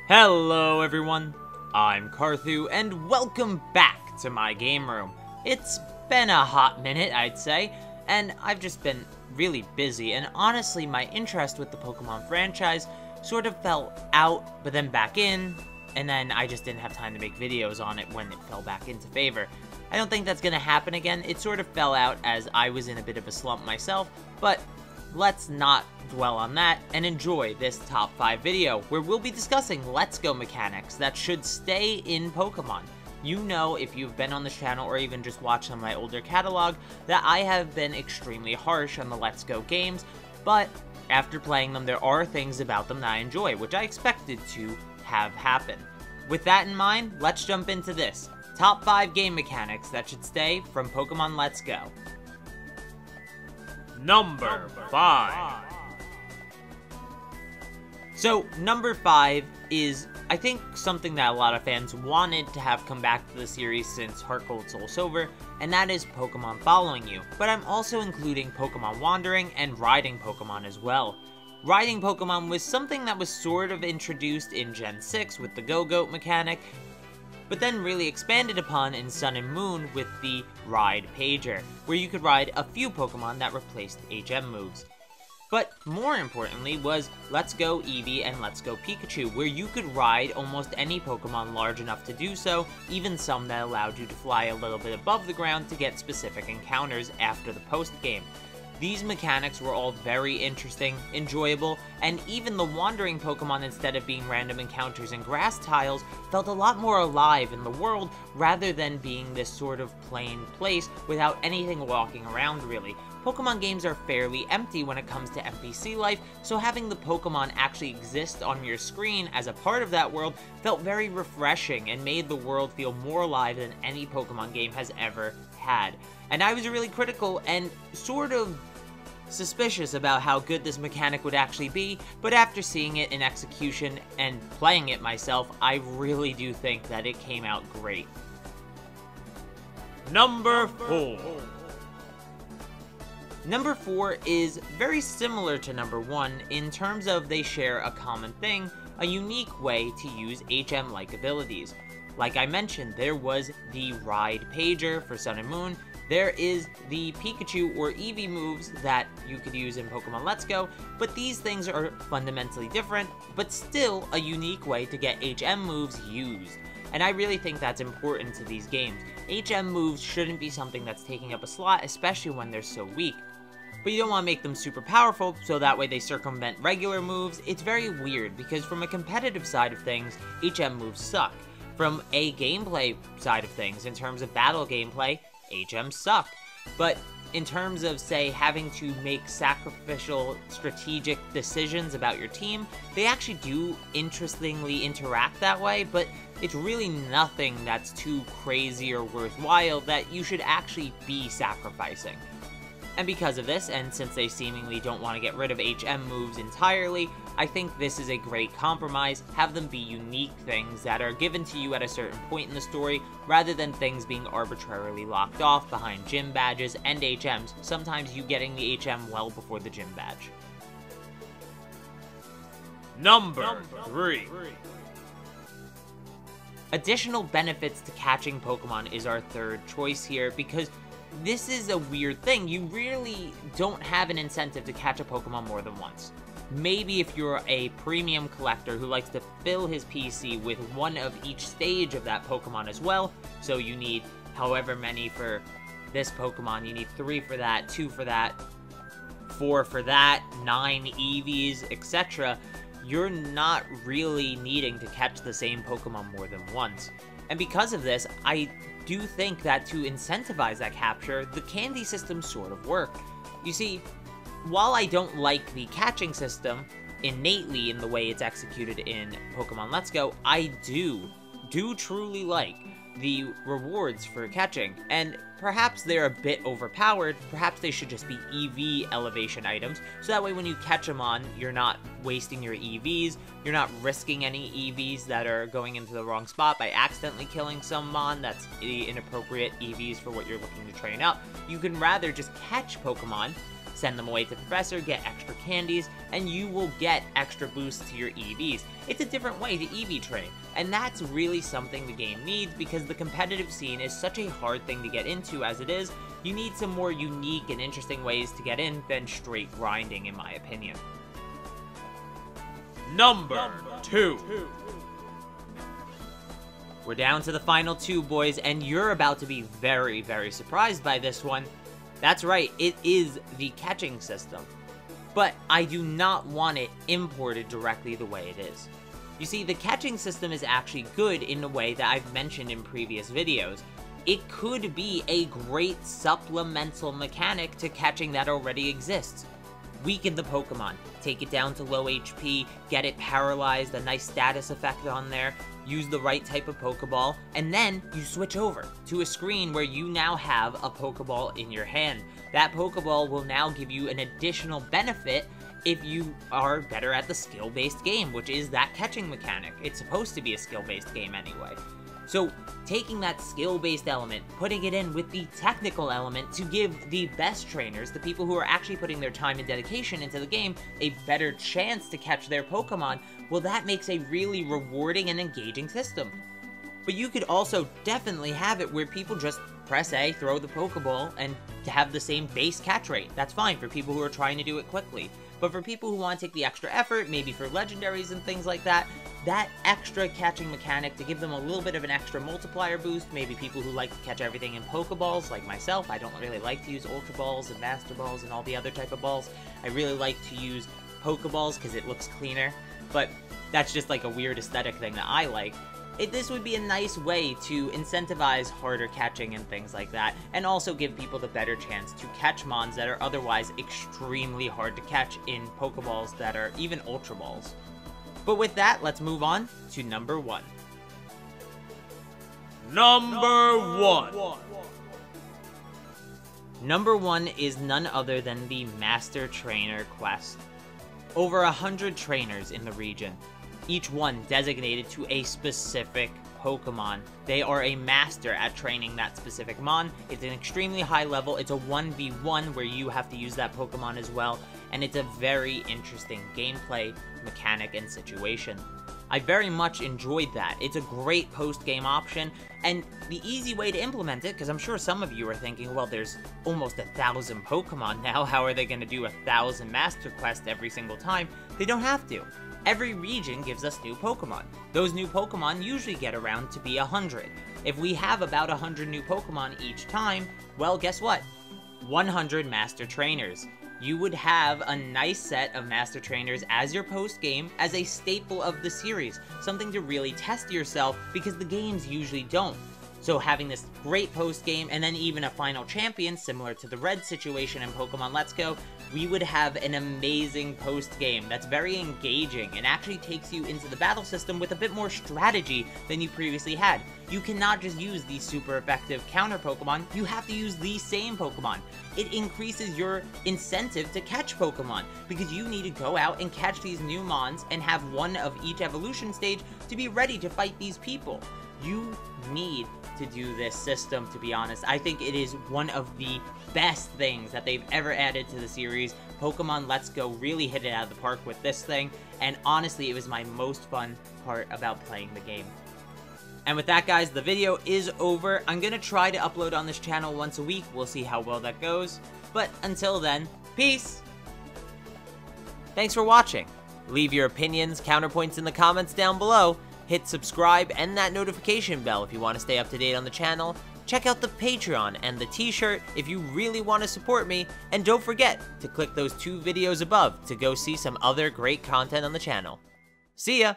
Hello everyone, I'm Carthu, and welcome back to my game room. It's been a hot minute, I'd say, and I've just been really busy, and honestly my interest with the Pokemon franchise sort of fell out, but then back in, and then I just didn't have time to make videos on it when it fell back into favor. I don't think that's gonna happen again. It sort of fell out as I was in a bit of a slump myself, but let's not dwell on that and enjoy this top 5 video where we'll be discussing Let's Go mechanics that should stay in Pokemon. You know, if you've been on this channel or even just watched some of my older catalog, that I have been extremely harsh on the Let's Go games, but after playing them there are things about them that I enjoy, which I expected to have happen. With that in mind, let's jump into this. Top 5 game mechanics that should stay from Pokemon Let's Go. Number 5. So, number 5 is, I think, something that a lot of fans wanted to have come back to the series since Heart Gold Soul Silver, and that is Pokemon following you. But I'm also including Pokemon wandering and riding Pokemon as well. Riding Pokemon was something that was sort of introduced in Gen 6 with the Go-Goat mechanic, but then really expanded upon in Sun and Moon with the Ride Pager, where you could ride a few Pokemon that replaced HM moves. But more importantly was Let's Go Eevee and Let's Go Pikachu, where you could ride almost any Pokemon large enough to do so, even some that allowed you to fly a little bit above the ground to get specific encounters after the post-game. These mechanics were all very interesting, enjoyable, and even the wandering Pokemon, instead of being random encounters in grass tiles, felt a lot more alive in the world rather than being this sort of plain place without anything walking around really. Pokemon games are fairly empty when it comes to NPC life, so having the Pokemon actually exist on your screen as a part of that world felt very refreshing and made the world feel more alive than any Pokemon game has ever had. And I was really critical and sort of suspicious about how good this mechanic would actually be, but after seeing it in execution and playing it myself, I really do think that it came out great. Number 4. Number 4 is very similar to number 1 in terms of they share a common thing, a unique way to use HM-like abilities. Like I mentioned, there was the Ride Pager for Sun and Moon. There is the Pikachu or Eevee moves that you could use in Pokemon Let's Go, but these things are fundamentally different, but still a unique way to get HM moves used. And I really think that's important to these games. HM moves shouldn't be something that's taking up a slot, especially when they're so weak. But you don't want to make them super powerful, so that way they circumvent regular moves. It's very weird, because from a competitive side of things, HM moves suck. From a gameplay side of things, in terms of battle gameplay, HM suck. But in terms of, say, having to make sacrificial strategic decisions about your team, they actually do interestingly interact that way, but it's really nothing that's too crazy or worthwhile that you should actually be sacrificing. And because of this, and since they seemingly don't want to get rid of HM moves entirely, I think this is a great compromise. Have them be unique things that are given to you at a certain point in the story, rather than things being arbitrarily locked off behind gym badges and HMs, sometimes you getting the HM well before the gym badge. Number 3. Additional benefits to catching Pokemon is our third choice here, because this is a weird thing. You really don't have an incentive to catch a Pokemon more than once. Maybe if you're a premium collector who likes to fill his PC with one of each stage of that Pokemon as well, so you need however many for this Pokemon, you need 3 for that, 2 for that, 4 for that, 9 Eevees, etc., you're not really needing to catch the same Pokemon more than once. And because of this, I do think that to incentivize that capture, the candy system sort of work. You see, while I don't like the catching system innately in the way it's executed in Pokemon Let's Go, I do truly like the rewards for catching, and perhaps they're a bit overpowered. Perhaps they should just be EV elevation items, so that way when you catch them on, you're not wasting your EVs, you're not risking any EVs that are going into the wrong spot by accidentally killing some mon that's the inappropriate EVs for what you're looking to train up. You can rather just catch Pokemon, send them away to the professor, get extra candies, and you will get extra boosts to your Eevees. It's a different way to Eevee train, and that's really something the game needs because the competitive scene is such a hard thing to get into as it is. You need some more unique and interesting ways to get in than straight grinding, in my opinion. Number 2. We're down to the final 2, boys, and you're about to be very, very surprised by this one. That's right, it is the catching system. But I do not want it imported directly the way it is. You see, the catching system is actually good in a way that I've mentioned in previous videos. It could be a great supplemental mechanic to catching that already exists. Weaken the Pokemon, take it down to low HP, get it paralyzed, a nice status effect on there, use the right type of Pokeball, and then you switch over to a screen where you now have a Pokeball in your hand. That Pokeball will now give you an additional benefit if you are better at the skill-based game, which is that catching mechanic. It's supposed to be a skill-based game anyway. So, taking that skill-based element, putting it in with the technical element to give the best trainers, the people who are actually putting their time and dedication into the game, a better chance to catch their Pokemon, well, that makes a really rewarding and engaging system. But you could also definitely have it where people just press A, throw the Pokeball, and have the same base catch rate. That's fine for people who are trying to do it quickly. But for people who want to take the extra effort, maybe for legendaries and things like that, that extra catching mechanic to give them a little bit of an extra multiplier boost, maybe people who like to catch everything in Pokeballs, like myself. I don't really like to use Ultra Balls and Master Balls and all the other type of balls. I really like to use Pokeballs because it looks cleaner, but that's just like a weird aesthetic thing that I like. This would be a nice way to incentivize harder catching and things like that, and also give people the better chance to catch Mons that are otherwise extremely hard to catch in Pokeballs that are even Ultra Balls. But with that, let's move on to number 1. Number 1! Number 1 is none other than the Master Trainer quest. Over 100 trainers in the region, each one designated to a specific Pokemon. They are a master at training that specific Mon. It's an extremely high level. It's a 1v1 where you have to use that Pokemon as well, and it's a very interesting gameplay mechanic and situation. I very much enjoyed that. It's a great post-game option, and the easy way to implement it, because I'm sure some of you are thinking, well, there's almost 1,000 Pokemon now, how are they going to do 1,000 Master Quests every single time? They don't have to. Every region gives us new Pokemon. Those new Pokemon usually get around to be 100. If we have about 100 new Pokemon each time, well, guess what? 100 Master Trainers. You would have a nice set of Master Trainers as your post-game, as a staple of the series, something to really test yourself, because the games usually don't. So having this great post-game, and then even a final champion, similar to the Red situation in Pokemon Let's Go, we would have an amazing post-game that's very engaging and actually takes you into the battle system with a bit more strategy than you previously had. You cannot just use these super effective counter Pokemon, you have to use the same Pokemon. It increases your incentive to catch Pokemon, because you need to go out and catch these new Mons and have one of each evolution stage to be ready to fight these people. You need to do this system, to be honest. I think it is one of the best things that they've ever added to the series. Pokemon Let's Go really hit it out of the park with this thing, and honestly, it was my most fun part about playing the game. And with that, guys, the video is over. I'm gonna try to upload on this channel once a week. We'll see how well that goes. But until then, peace! Thanks for watching. Leave your opinions, counterpoints in the comments down below. Hit subscribe and that notification bell if you want to stay up to date on the channel. Check out the Patreon and the t-shirt if you really want to support me. And don't forget to click those 2 videos above to go see some other great content on the channel. See ya!